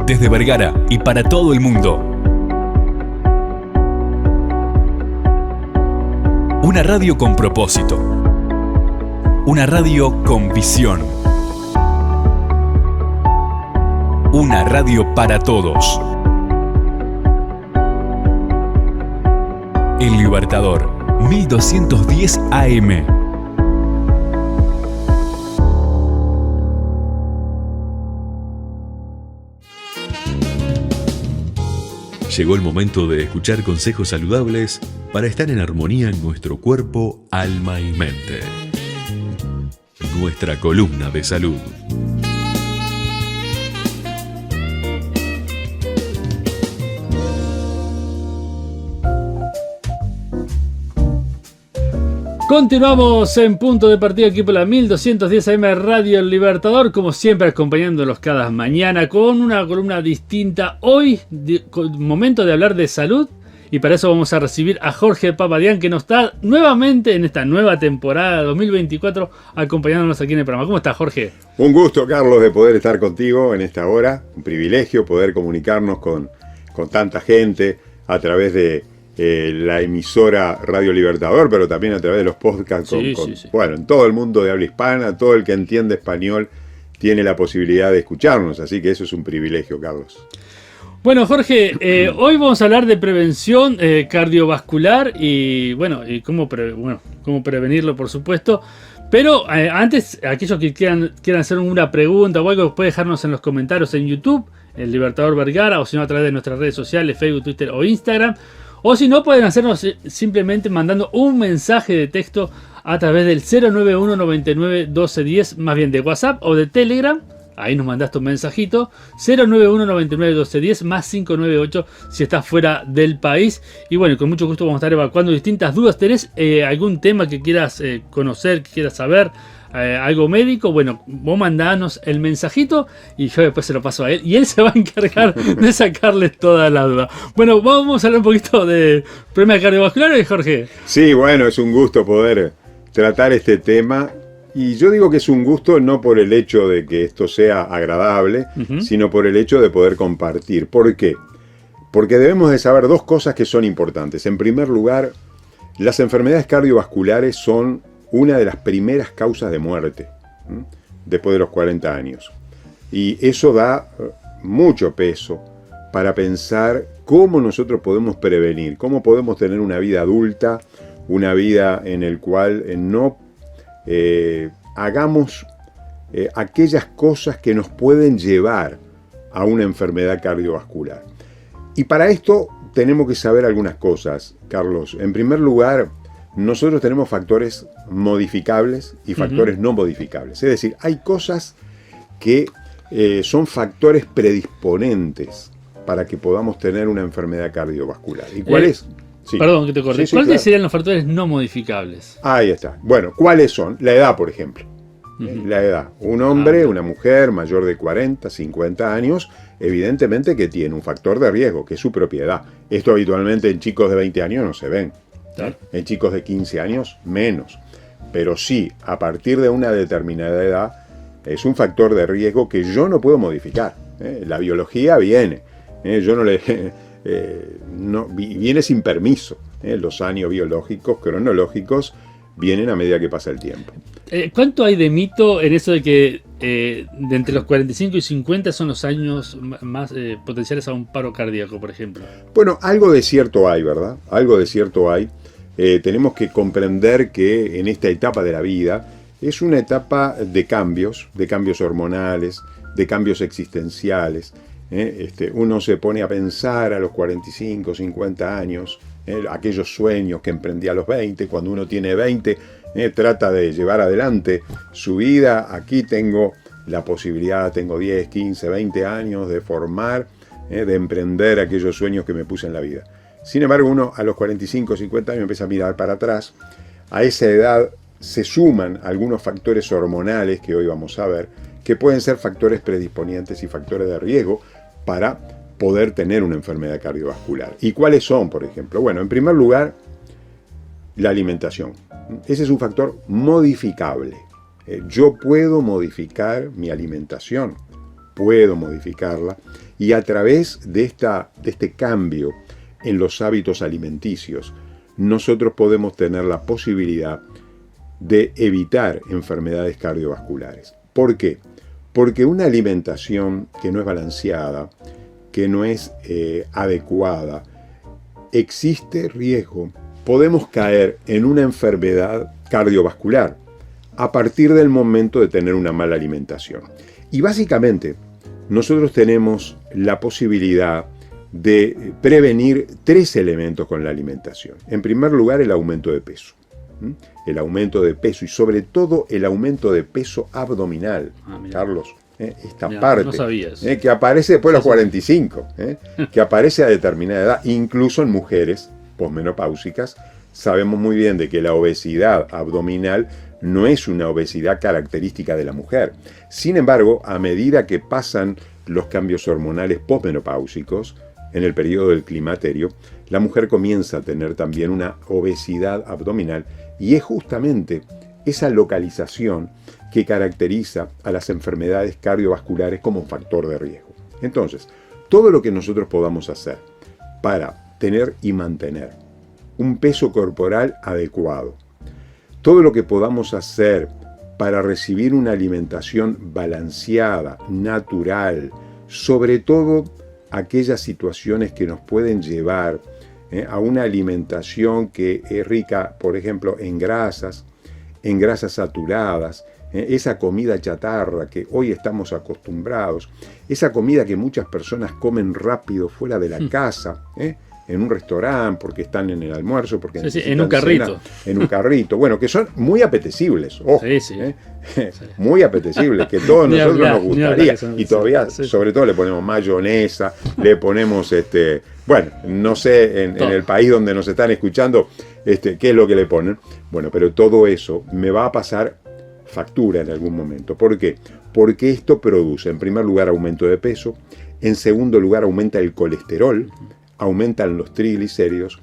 Desde Vergara y para todo el mundo. Una radio con propósito. Una radio con visión. Una radio para todos. El Libertador, 1210 AM. Llegó el momento de escuchar consejos saludables para estar en armonía en nuestro cuerpo, alma y mente. Nuestra columna de salud. Continuamos en punto de partida aquí por la 1210 AM Radio El Libertador, como siempre acompañándolos cada mañana con una columna distinta. Hoy, momento de hablar de salud, y para eso vamos a recibir a Jorge Papadián, que nos está nuevamente en esta nueva temporada 2024 acompañándonos aquí en el programa. ¿Cómo estás, Jorge? Un gusto, Carlos, de poder estar contigo en esta hora. Un privilegio poder comunicarnos con tanta gente a través de la emisora Radio Libertador, pero también a través de los podcasts. Sí. Bueno, en todo el mundo de habla hispana, todo el que entiende español tiene la posibilidad de escucharnos, así que eso es un privilegio, Carlos. Bueno, Jorge, hoy vamos a hablar de prevención cardiovascular y cómo prevenirlo, por supuesto. Pero antes, aquellos que quieran hacer una pregunta o algo, pueden dejarnos en los comentarios en YouTube, El Libertador Vergara, o si no a través de nuestras redes sociales, Facebook, Twitter o Instagram. O si no, pueden hacernos simplemente mandando un mensaje de texto a través del 091 99 12 10, más bien de WhatsApp o de Telegram. Ahí nos mandaste un mensajito. 091 99 12 10 más 598 si estás fuera del país. Y bueno, con mucho gusto vamos a estar evacuando distintas dudas. ¿Tenés algún tema que quieras conocer, que quieras saber? Algo médico, bueno, vos mandanos el mensajito y yo después se lo paso a él y él se va a encargar de sacarles toda la duda. Bueno, vamos a hablar un poquito de problemas cardiovasculares, Jorge. Sí, bueno, es un gusto poder tratar este tema, y yo digo que es un gusto no por el hecho de que esto sea agradable, sino por el hecho de poder compartir. ¿Por qué? Porque debemos de saber dos cosas que son importantes. En primer lugar, las enfermedades cardiovasculares son una de las primeras causas de muerte después de los 40 años. Y eso da mucho peso para pensar cómo nosotros podemos prevenir, cómo podemos tener una vida adulta, una vida en la cual no hagamos aquellas cosas que nos pueden llevar a una enfermedad cardiovascular. Y para esto tenemos que saber algunas cosas, Carlos. En primer lugar, nosotros tenemos factores modificables y factores no modificables. Es decir, hay cosas que son factores predisponentes para que podamos tener una enfermedad cardiovascular. ¿Y cuáles? Sí. Perdón que te corte. Sí, ¿Cuáles claro. serían los factores no modificables? Ahí está. Bueno, ¿cuáles son? La edad, por ejemplo. La edad. Un hombre, una mujer mayor de 40, 50 años, evidentemente que tiene un factor de riesgo, que es su propia edad. Esto habitualmente en chicos de 20 años no se ven. En chicos de 15 años, menos. Pero sí, a partir de una determinada edad, es un factor de riesgo que yo no puedo modificar. La biología viene. Yo no le... viene sin permiso. Los años biológicos, cronológicos, vienen a medida que pasa el tiempo. ¿Cuánto hay de mito en eso de que de entre los 45 y 50 son los años más potenciales a un paro cardíaco, por ejemplo? Bueno, algo de cierto hay, ¿verdad? Algo de cierto hay. Tenemos que comprender que en esta etapa de la vida es una etapa de cambios hormonales, de cambios existenciales. Uno se pone a pensar a los 45, 50 años, aquellos sueños que emprendía a los 20, cuando uno tiene 20, trata de llevar adelante su vida. Aquí tengo la posibilidad, tengo 10, 15, 20 años de formar, de emprender aquellos sueños que me puse en la vida. Sin embargo, uno a los 45, 50 años empieza a mirar para atrás. A esa edad se suman algunos factores hormonales que hoy vamos a ver, que pueden ser factores predisponentes y factores de riesgo para poder tener una enfermedad cardiovascular. ¿Y cuáles son, por ejemplo? Bueno, en primer lugar, la alimentación. Ese es un factor modificable. Yo puedo modificar mi alimentación. puedo modificarla, y a través de este cambio en los hábitos alimenticios, nosotros podemos tener la posibilidad de evitar enfermedades cardiovasculares. ¿Por qué? Porque una alimentación que no es balanceada, que no es adecuada, existe riesgo. Podemos caer en una enfermedad cardiovascular a partir del momento de tener una mala alimentación. Y básicamente, nosotros tenemos la posibilidad de prevenir 3 elementos con la alimentación. En primer lugar, el aumento de peso. El aumento de peso y sobre todo el aumento de peso abdominal, Carlos. Esta parte no sabía eso. Que aparece después de los 45, que aparece a determinada edad, incluso en mujeres posmenopáusicas. Sabemos muy bien de que la obesidad abdominal no es una obesidad característica de la mujer. Sin embargo, a medida que pasan los cambios hormonales posmenopáusicos, en el periodo del climaterio, la mujer comienza a tener también una obesidad abdominal, y es justamente esa localización que caracteriza a las enfermedades cardiovasculares como un factor de riesgo. Entonces, todo lo que nosotros podamos hacer para tener y mantener un peso corporal adecuado, todo lo que podamos hacer para recibir una alimentación balanceada, natural, sobre todo aquellas situaciones que nos pueden llevar a una alimentación que es rica, por ejemplo, en grasas saturadas, esa comida chatarra que hoy estamos acostumbrados, esa comida que muchas personas comen rápido fuera de la casa, en un restaurante, porque están en el almuerzo, porque en un carrito. En un carrito, bueno, que son muy apetecibles, ojo, sí. muy apetecibles, que todos nosotros nos gustaría, y todavía, sí. Sobre todo le ponemos mayonesa, le ponemos, bueno, no sé en el país donde nos están escuchando, qué es lo que le ponen, bueno, pero todo eso me va a pasar factura en algún momento. ¿Por qué? Porque esto produce, en primer lugar, aumento de peso, en segundo lugar, aumenta el colesterol, aumentan los triglicéridos,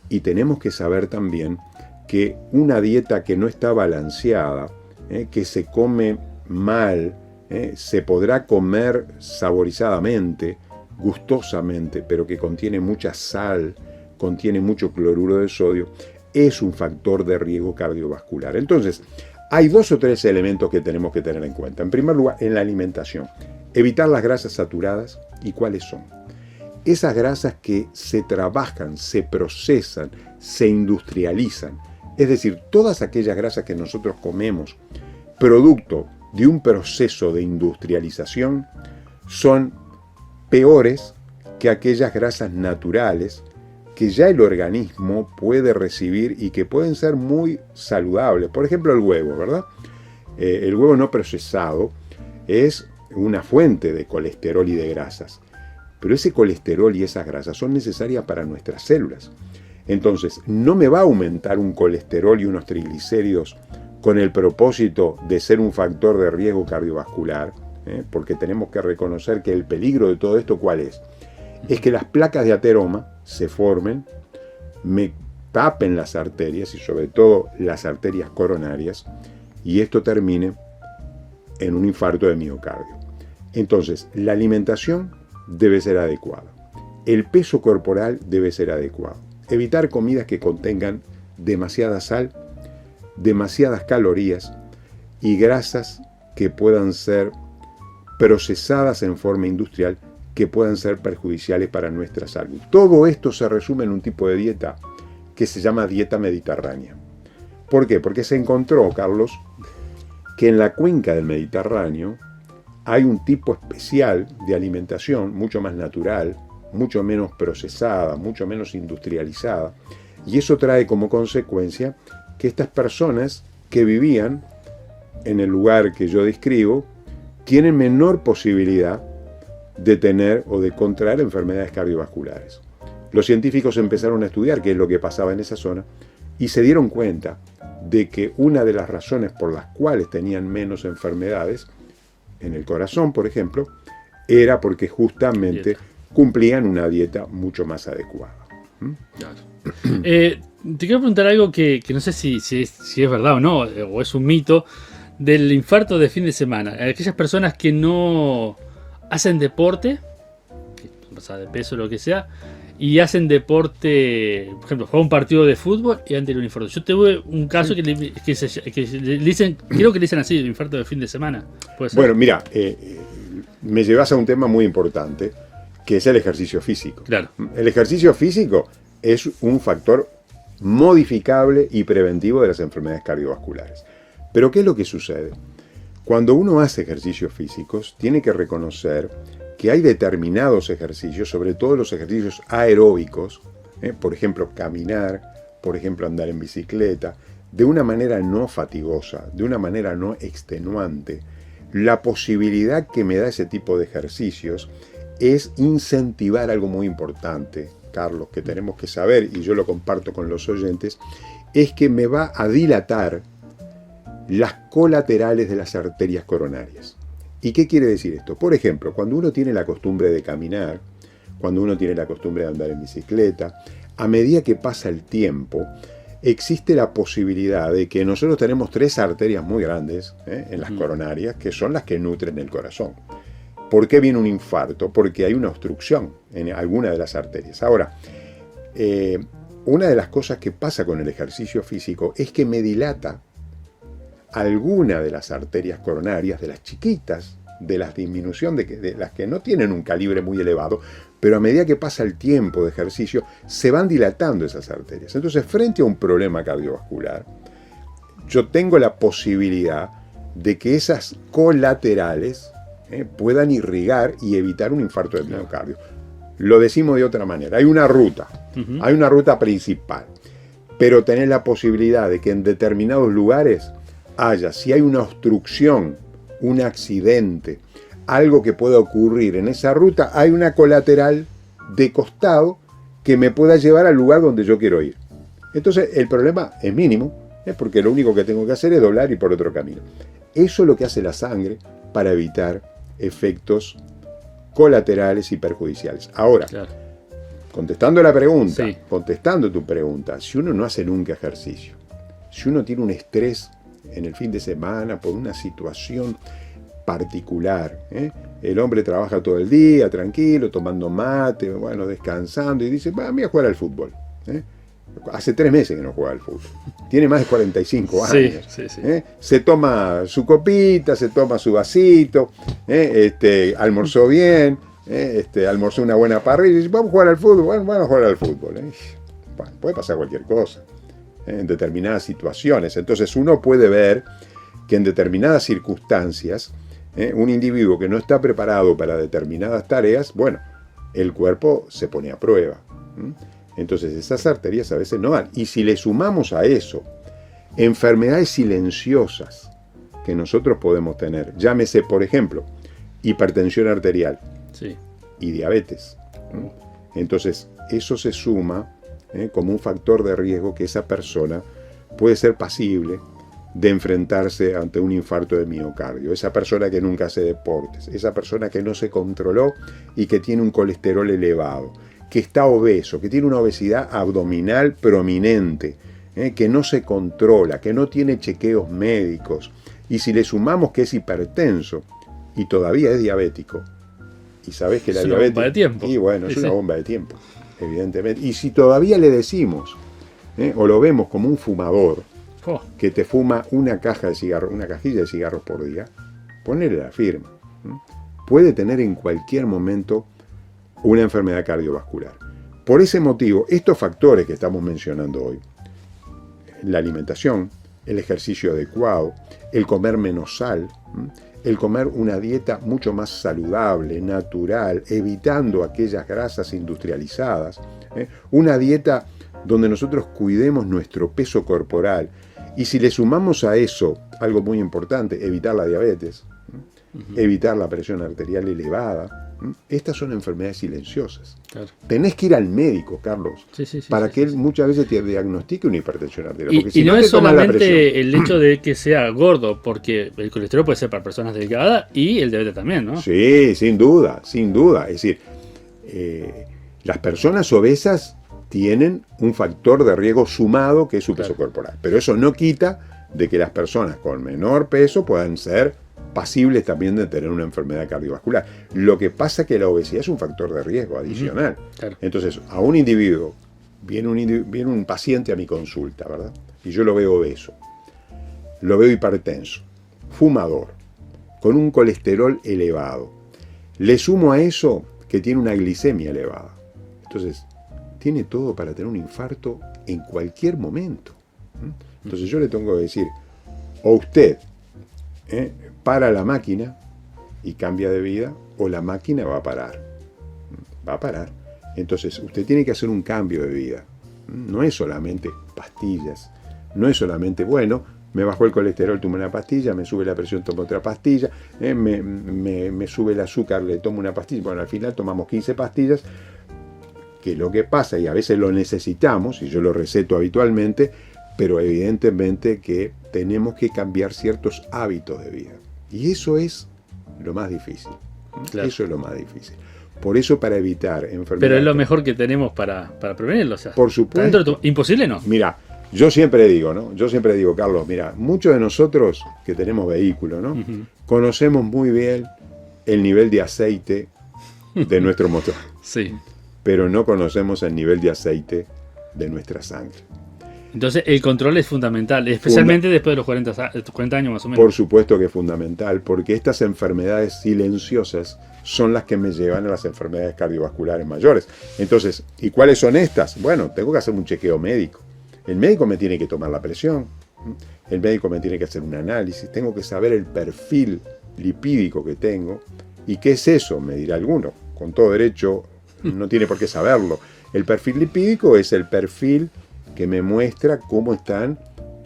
y tenemos que saber también que una dieta que no está balanceada, que se come mal, se podrá comer saborizadamente, gustosamente, pero que contiene mucha sal, contiene mucho cloruro de sodio, es un factor de riesgo cardiovascular. Entonces, hay 2 o 3 elementos que tenemos que tener en cuenta. En primer lugar, en la alimentación, evitar las grasas saturadas. ¿Y cuáles son? Esas grasas que se trabajan, se procesan, se industrializan. Es decir, todas aquellas grasas que nosotros comemos, producto de un proceso de industrialización, son peores que aquellas grasas naturales que ya el organismo puede recibir y que pueden ser muy saludables. Por ejemplo, el huevo, ¿verdad? El huevo no procesado es una fuente de colesterol y de grasas. Pero ese colesterol y esas grasas son necesarias para nuestras células. Entonces, no me va a aumentar un colesterol y unos triglicéridos con el propósito de ser un factor de riesgo cardiovascular, porque tenemos que reconocer que el peligro de todo esto, ¿cuál es? Es que las placas de ateroma se formen, me tapen las arterias y sobre todo las arterias coronarias, y esto termine en un infarto de miocardio. Entonces, la alimentación debe ser adecuada. El peso corporal debe ser adecuado. Evitar comidas que contengan demasiada sal, demasiadas calorías y grasas que puedan ser procesadas en forma industrial, que puedan ser perjudiciales para nuestra salud. Todo esto se resume en un tipo de dieta que se llama dieta mediterránea. ¿Por qué? Porque se encontró, Carlos, que en la cuenca del Mediterráneo hay un tipo especial de alimentación, mucho más natural, mucho menos procesada, mucho menos industrializada, y eso trae como consecuencia que estas personas que vivían en el lugar que yo describo tienen menor posibilidad de tener o de contraer enfermedades cardiovasculares. Los científicos empezaron a estudiar qué es lo que pasaba en esa zona y se dieron cuenta de que una de las razones por las cuales tenían menos enfermedades en el corazón, por ejemplo, era porque justamente cumplían una dieta mucho más adecuada. Claro. Te quiero preguntar algo que no sé si es verdad o no, o es un mito, del infarto de fin de semana. Aquellas personas que no hacen deporte, pasar de peso o lo que sea, y hacen deporte, por ejemplo, juegan un partido de fútbol y han tenido un infarto. Yo tuve un caso que le dicen, creo que le dicen así, el infarto de fin de semana. ¿Puede ser? Bueno, mira, me llevas a un tema muy importante, que es el ejercicio físico. Claro. El ejercicio físico es un factor modificable y preventivo de las enfermedades cardiovasculares. Pero ¿qué es lo que sucede? Cuando uno hace ejercicios físicos, tiene que reconocer que hay determinados ejercicios, sobre todo los ejercicios aeróbicos, por ejemplo, caminar, por ejemplo, andar en bicicleta, de una manera no fatigosa, de una manera no extenuante. La posibilidad que me da ese tipo de ejercicios es incentivar algo muy importante, Carlos, que tenemos que saber, y yo lo comparto con los oyentes, es que me va a dilatar las colaterales de las arterias coronarias. ¿Y qué quiere decir esto? Por ejemplo, cuando uno tiene la costumbre de caminar, cuando uno tiene la costumbre de andar en bicicleta, a medida que pasa el tiempo, existe la posibilidad de que nosotros tenemos 3 arterias muy grandes en las coronarias, que son las que nutren el corazón. ¿Por qué viene un infarto? Porque hay una obstrucción en alguna de las arterias. Ahora, una de las cosas que pasa con el ejercicio físico es que me dilata alguna de las arterias coronarias, de las chiquitas, de la disminución de las que no tienen un calibre muy elevado, pero a medida que pasa el tiempo de ejercicio, se van dilatando esas arterias. Entonces, frente a un problema cardiovascular, yo tengo la posibilidad de que esas colaterales puedan irrigar y evitar un infarto de miocardio. Lo decimos de otra manera, hay una ruta principal, pero tenés la posibilidad de que en determinados lugares haya, si hay una obstrucción, un accidente, algo que pueda ocurrir en esa ruta, hay una colateral de costado que me pueda llevar al lugar donde yo quiero ir. Entonces el problema es mínimo, porque lo único que tengo que hacer es doblar y por otro camino. Eso es lo que hace la sangre para evitar efectos colaterales y perjudiciales. Ahora, claro, contestando la pregunta, sí, contestando tu pregunta, si uno no hace nunca ejercicio, si uno tiene un estrés en el fin de semana por una situación particular, el hombre trabaja todo el día tranquilo, tomando mate, bueno, descansando, y dice, va, voy a jugar al fútbol. Hace 3 meses que no juega al fútbol. Tiene más de 45 años. Sí. Se toma su copita, se toma su vasito, almorzó bien, almorzó una buena parrilla y dice, vamos a jugar al fútbol. Bueno, vamos a jugar al fútbol. Bueno, puede pasar cualquier cosa en determinadas situaciones. Entonces uno puede ver que en determinadas circunstancias, un individuo que no está preparado para determinadas tareas, bueno, el cuerpo se pone a prueba. Entonces esas arterias a veces no van. Y si le sumamos a eso enfermedades silenciosas que nosotros podemos tener, llámese por ejemplo hipertensión arterial, sí, y diabetes, entonces eso se suma como un factor de riesgo que esa persona puede ser pasible de enfrentarse ante un infarto de miocardio. Esa persona que nunca hace deportes, esa persona que no se controló y que tiene un colesterol elevado, que está obeso, que tiene una obesidad abdominal prominente, que no se controla, que no tiene chequeos médicos, y si le sumamos que es hipertenso y todavía es diabético, y sabes que la diabetes... Es una bomba de tiempo. Y bueno, es una bomba de tiempo, evidentemente. Y si todavía le decimos, o lo vemos como un fumador, que te fuma una caja de cigarros, una cajilla de cigarros por día, ponele la firma. Puede tener en cualquier momento una enfermedad cardiovascular. Por ese motivo, estos factores que estamos mencionando hoy, la alimentación, el ejercicio adecuado, el comer menos sal, el comer una dieta mucho más saludable, natural, evitando aquellas grasas industrializadas, una dieta donde nosotros cuidemos nuestro peso corporal, y si le sumamos a eso algo muy importante, evitar la diabetes, evitar la presión arterial elevada, estas son enfermedades silenciosas. Claro. Tenés que ir al médico, Carlos, para que él muchas veces te diagnostique una hipertensión arterial. Porque y no es solamente el hecho de que sea gordo, porque el colesterol puede ser para personas delgadas y el diabetes también, ¿no? Sí, sin duda, sin duda. Es decir, las personas obesas tienen un factor de riesgo sumado que es su peso corporal. Pero eso no quita de que las personas con menor peso puedan ser pasibles también de tener una enfermedad cardiovascular. Lo que pasa es que la obesidad es un factor de riesgo adicional. Claro. Entonces, a un individuo, viene un paciente a mi consulta, ¿verdad? Y yo lo veo obeso, lo veo hipertenso, fumador, con un colesterol elevado. Le sumo a eso que tiene una glicemia elevada. Entonces, tiene todo para tener un infarto en cualquier momento. Entonces yo le tengo que decir, o usted para la máquina y cambia de vida, o la máquina va a parar. Va a parar. Entonces usted tiene que hacer un cambio de vida. No es solamente pastillas. No es solamente, bueno, me bajó el colesterol, tomo una pastilla, me sube la presión, tomo otra pastilla, me sube el azúcar, le tomo una pastilla. Bueno, al final tomamos 15 pastillas, que lo que pasa, y a veces lo necesitamos, y yo lo receto habitualmente, pero evidentemente que tenemos que cambiar ciertos hábitos de vida. Y eso es lo más difícil. Claro. Eso es lo más difícil. Por eso, para evitar enfermedades... Pero es lo mejor que tenemos para prevenirlo. O sea, por supuesto. Imposible no. Mira, yo siempre digo, ¿no? Yo siempre digo, Carlos, mira, muchos de nosotros que tenemos vehículo, ¿no? Conocemos muy bien el nivel de aceite de nuestro motor. Sí. Pero no conocemos el nivel de aceite de nuestra sangre. Entonces el control es fundamental, especialmente después de los 40 años más o menos. Por supuesto que es fundamental, porque estas enfermedades silenciosas son las que me llevan a las enfermedades cardiovasculares mayores. Entonces, ¿y cuáles son estas? Bueno, tengo que hacer un chequeo médico. El médico me tiene que tomar la presión, el médico me tiene que hacer un análisis, tengo que saber el perfil lipídico que tengo. ¿Y qué es eso? Me dirá alguno. Con todo derecho, no tiene por qué saberlo. El perfil lipídico es el perfil que me muestra cómo están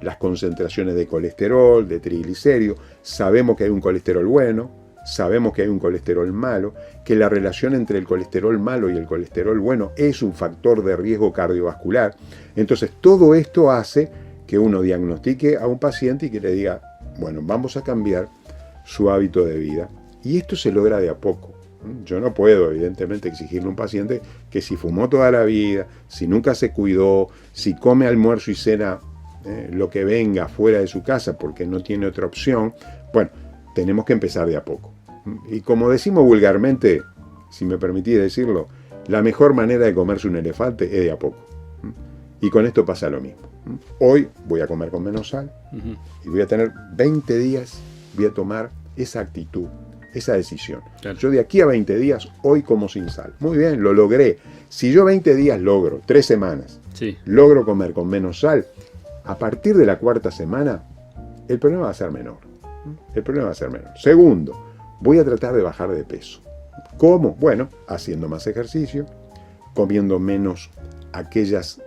las concentraciones de colesterol, de triglicéridos. Sabemos que hay un colesterol bueno, sabemos que hay un colesterol malo, que la relación entre el colesterol malo y el colesterol bueno es un factor de riesgo cardiovascular. Entonces, todo esto hace que uno diagnostique a un paciente y que le diga, bueno, vamos a cambiar su hábito de vida. Y esto se logra de a poco. Yo no puedo, evidentemente, exigirle a un paciente que si fumó toda la vida, si nunca se cuidó, si come almuerzo y cena lo que venga fuera de su casa porque no tiene otra opción, bueno, tenemos que empezar de a poco. Y como decimos vulgarmente, si me permitís decirlo, la mejor manera de comerse un elefante es de a poco. Y con esto pasa lo mismo. Hoy voy a comer con menos sal y voy a tener 20 días, voy a tomar esa actitud, esa decisión. Claro. Yo de aquí a 20 días, hoy como sin sal. Muy bien, lo logré. Si yo 20 días logro, 3 semanas, logro comer con menos sal, a partir de la 4ª semana, el problema va a ser menor. El problema va a ser menor. Segundo, voy a tratar de bajar de peso. ¿Cómo? Bueno, haciendo más ejercicio, comiendo menos aquellos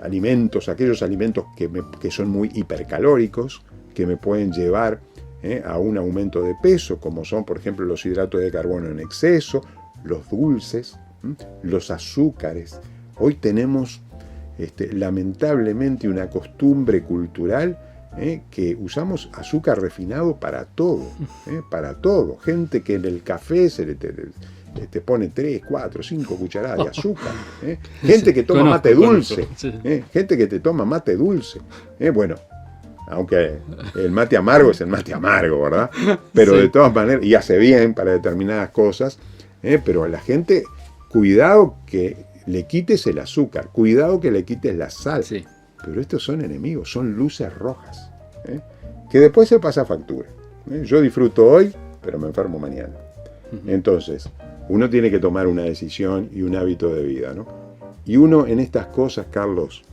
alimentos que son muy hipercalóricos, que me pueden llevar a un aumento de peso, como son, por ejemplo, los hidratos de carbono en exceso, los dulces, los azúcares. Hoy tenemos lamentablemente una costumbre cultural que usamos azúcar refinado para todo, para todo. Gente que en el café se te pone 3, 4, 5 cucharadas de azúcar. Gente que toma mate dulce. Gente que te toma mate dulce. Bueno, aunque el mate amargo es el mate amargo, ¿verdad? Pero de todas maneras, y hace bien para determinadas cosas, pero a la gente, cuidado que le quites el azúcar, cuidado que le quites la sal. Sí. Pero estos son enemigos, son luces rojas, que después se pasa factura. Yo disfruto hoy, pero me enfermo mañana. Entonces, uno tiene que tomar una decisión y un hábito de vida, ¿no? Y uno en estas cosas, Carlos,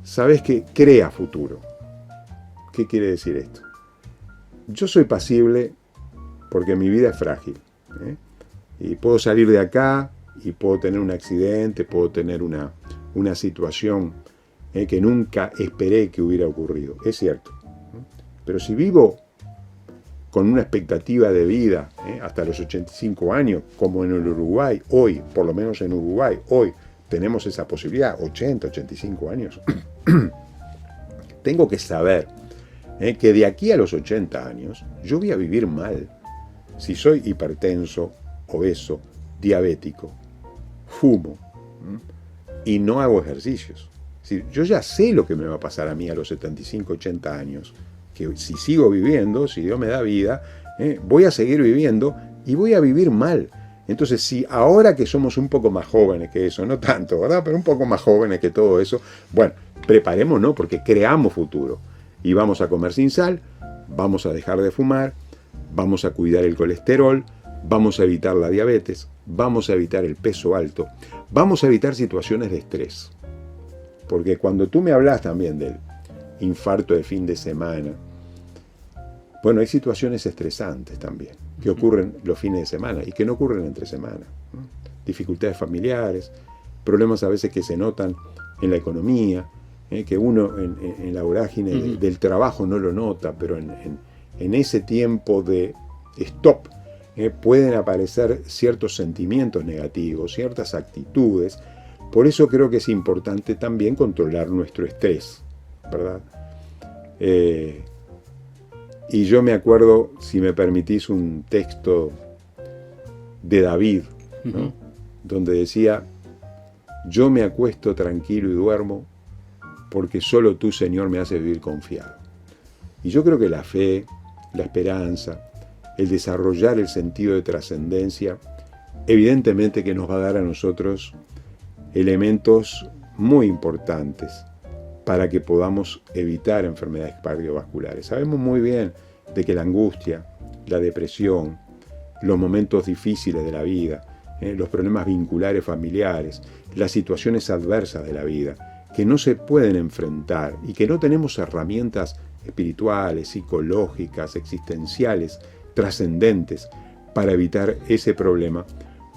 sabes que crea futuro. ¿Qué quiere decir esto? Yo soy pasible porque mi vida es frágil. Y puedo salir de acá y puedo tener un accidente, puedo tener una situación que nunca esperé que hubiera ocurrido. Es cierto. Pero si vivo con una expectativa de vida hasta los 85 años, como en el Uruguay, hoy, por lo menos en Uruguay, hoy tenemos esa posibilidad, 80, 85 años, tengo que saber que de aquí a los 80 años yo voy a vivir mal. Si soy hipertenso, obeso, diabético, fumo y no hago ejercicios. Yo ya sé lo que me va a pasar a mí a los 75, 80 años que si sigo viviendo, si Dios me da vida, voy a seguir viviendo y voy a vivir mal. Entonces, si ahora que somos un poco más jóvenes que eso, no tanto, ¿verdad? Pero un poco más jóvenes que todo eso, bueno, preparémonos porque creamos futuro. Y vamos a comer sin sal, vamos a dejar de fumar, vamos a cuidar el colesterol, vamos a evitar la diabetes, vamos a evitar el peso alto, vamos a evitar situaciones de estrés. Porque cuando tú me hablas también del infarto de fin de semana, bueno, hay situaciones estresantes también, que ocurren los fines de semana y que no ocurren entre semana, ¿no? Dificultades familiares, problemas a veces que se notan en la economía, que uno en la vorágine del trabajo no lo nota, pero en ese tiempo de stop pueden aparecer ciertos sentimientos negativos, ciertas actitudes. Por eso creo que es importante también controlar nuestro estrés, ¿verdad? Y yo me acuerdo, si me permitís, un texto de David, ¿no? Donde decía: yo me acuesto tranquilo y duermo porque solo tú, Señor, me haces vivir confiado. Y yo creo que la fe, la esperanza, el desarrollar el sentido de trascendencia, evidentemente que nos va a dar a nosotros elementos muy importantes para que podamos evitar enfermedades cardiovasculares. Sabemos muy bien de que la angustia, la depresión, los momentos difíciles de la vida, los problemas vinculares familiares, las situaciones adversas de la vida, que no se pueden enfrentar y que no tenemos herramientas espirituales, psicológicas, existenciales, trascendentes para evitar ese problema,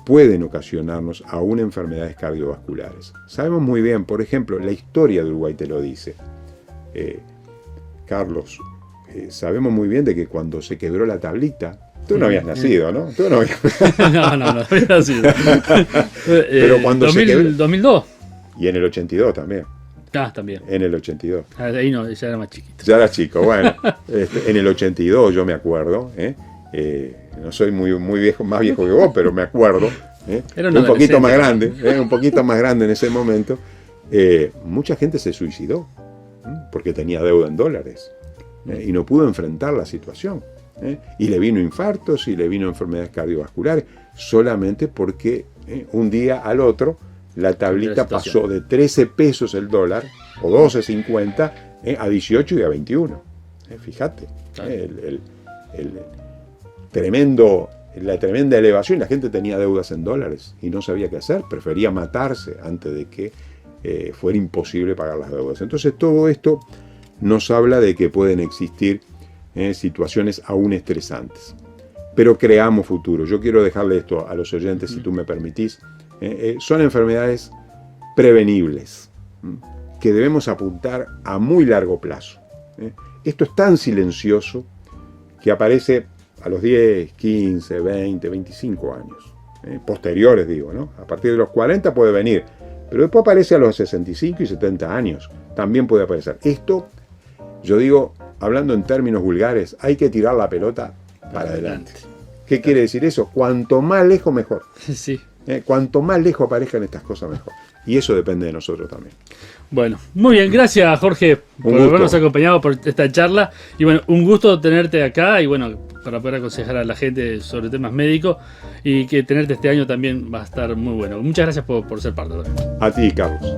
pueden ocasionarnos aún enfermedades cardiovasculares. Sabemos muy bien, por ejemplo, la historia de Uruguay te lo dice. Carlos, sabemos muy bien de que cuando se quebró la tablita, tú no habías nacido, ¿no? Tú no habías... no había nacido. Pero cuando se quebró... 2002. Y en el 82 también. Ah, también. En el 82. Ahí no, ya era más chiquito. Ya era chico, bueno. En el 82 yo me acuerdo, no soy muy viejo, más viejo que vos, pero me acuerdo, Era un poquito más grande, un poquito más grande en ese momento. Mucha gente se suicidó porque tenía deuda en dólares y no pudo enfrentar la situación. Y le vino infartos y le vino enfermedades cardiovasculares solamente porque un día al otro la tablita pasó de 13 pesos el dólar o 12.50 a 18 y a 21. Fíjate, la tremenda elevación. La gente tenía deudas en dólares y no sabía qué hacer, prefería matarse antes de que fuera imposible pagar las deudas. Entonces todo esto nos habla de que pueden existir situaciones aún estresantes, pero creamos futuro. Yo quiero dejarle esto a los oyentes, si tú me permitís. Son enfermedades prevenibles que debemos apuntar a muy largo plazo. Esto es tan silencioso que aparece a los 10, 15, 20, 25 años. Posteriores, digo, ¿no? A partir de los 40 puede venir, pero después aparece a los 65 y 70 años. También puede aparecer. Esto, yo digo, hablando en términos vulgares, hay que tirar la pelota para adelante. ¿Qué quiere decir eso? Cuanto más lejos, mejor. Sí. Cuanto más lejos aparezcan estas cosas, mejor. Y eso depende de nosotros también. Bueno, muy bien, gracias Jorge por habernos acompañado por esta charla. Y bueno, un gusto tenerte acá y bueno, para poder aconsejar a la gente sobre temas médicos y que tenerte este año también va a estar muy bueno. Muchas gracias por ser parte. A ti, Carlos.